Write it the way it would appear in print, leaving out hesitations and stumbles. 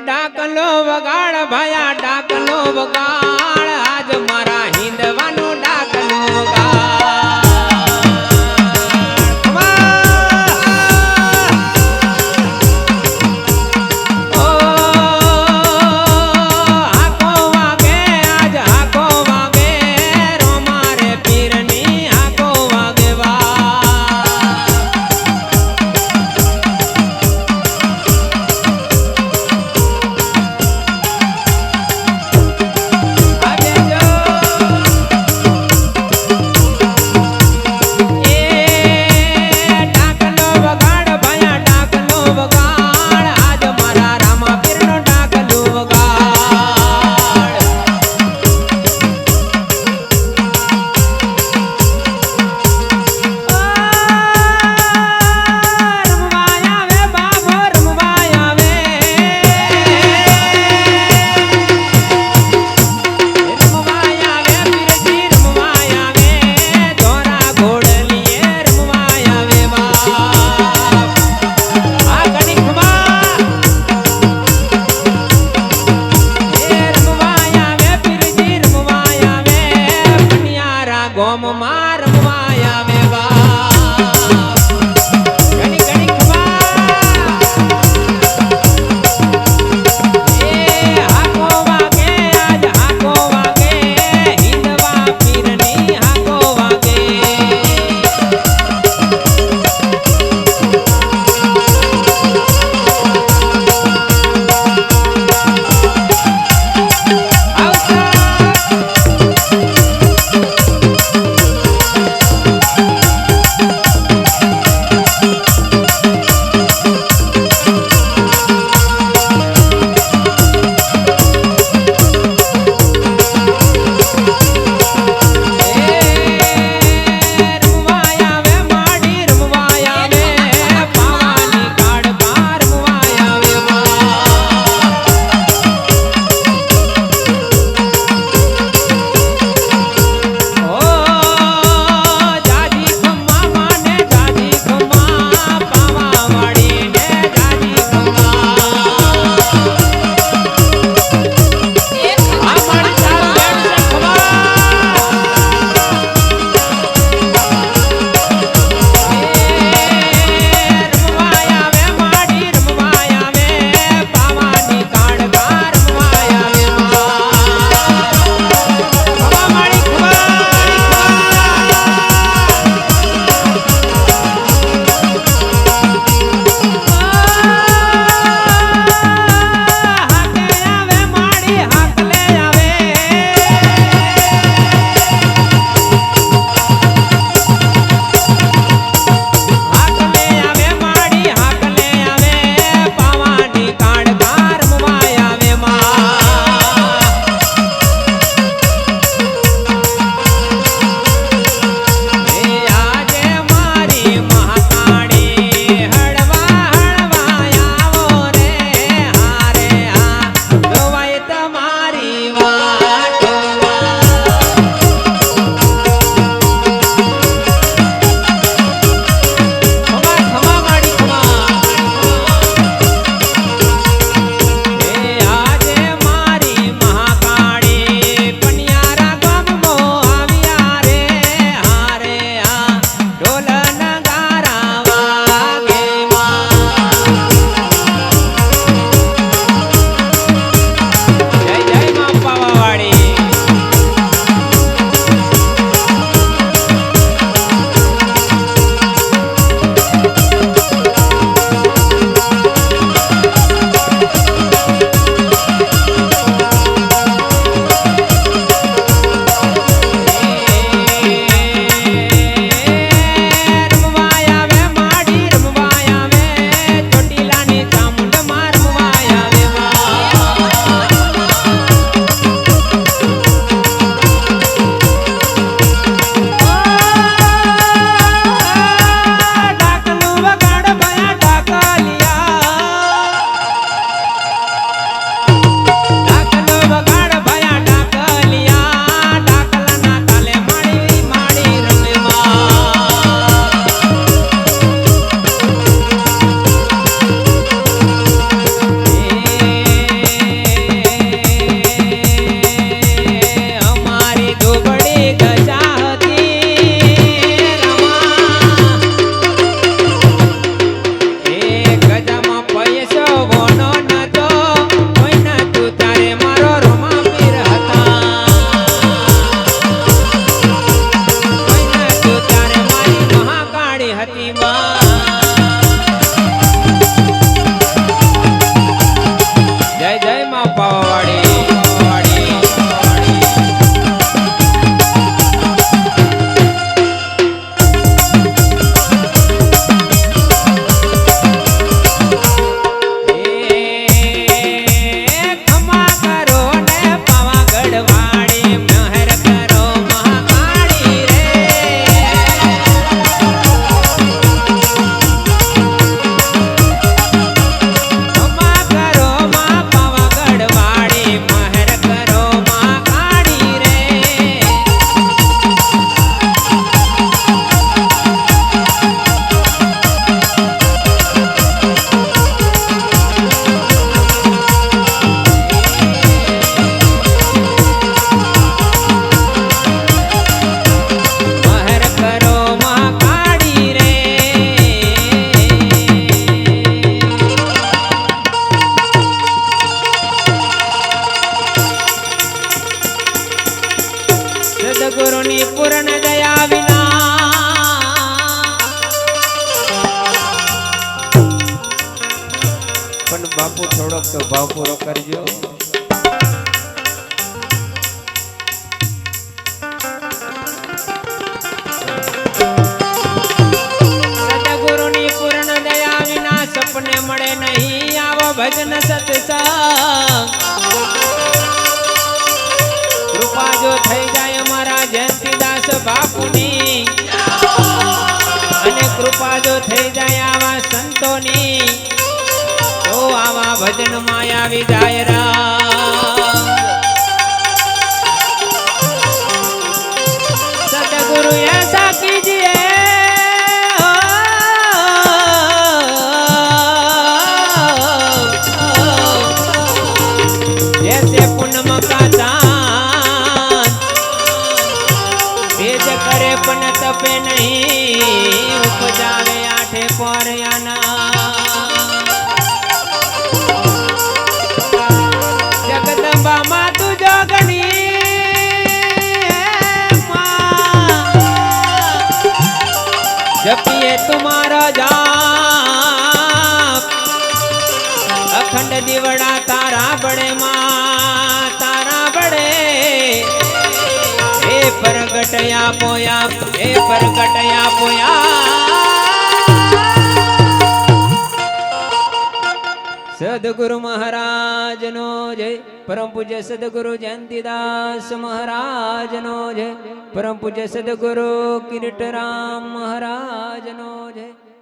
ડાકલો વગાડ ભાયા ડાકલો વગાડ આજ મારા હિંદવાનો ડાકલો વગાડ હાકો વાગે આજ હાકો વાગે રોમારે પીરની હાકો વાગે વા આજે બાપુ થોડોક તો ભાવ પૂરો કરજો. સદગુરુની પૂર્ણ દયા વિના સપને મળે નહીં. આવો ભજન સત્સંગ કૃપા જો થઈ જાય અમારા જયંતીદાસ બાપુની, અને કૃપા જો થઈ જાય આવા સંતોની, તો આવા ભજન માં આવી જાય રામ. સદગુરુ ऐसा कीजिए जैसे पूनम का चांद, तेज करे पण तपे नहीं, उपजावे आठे पर आना. जगदंबा माँ तू जोगनी जपिए तुम्हारा जाप, अखंड दिवड़ा तारा बड़े माँ तारा बड़े. हे प्रगटया पोया, हे प्रगटया पोया. सदगुरु महाराज नो जय. परम पूज्य सदगुरु जयंतीदास महाराज नो जय. परम पूज्य सदगुरु किरीटराम महाराज नो जय.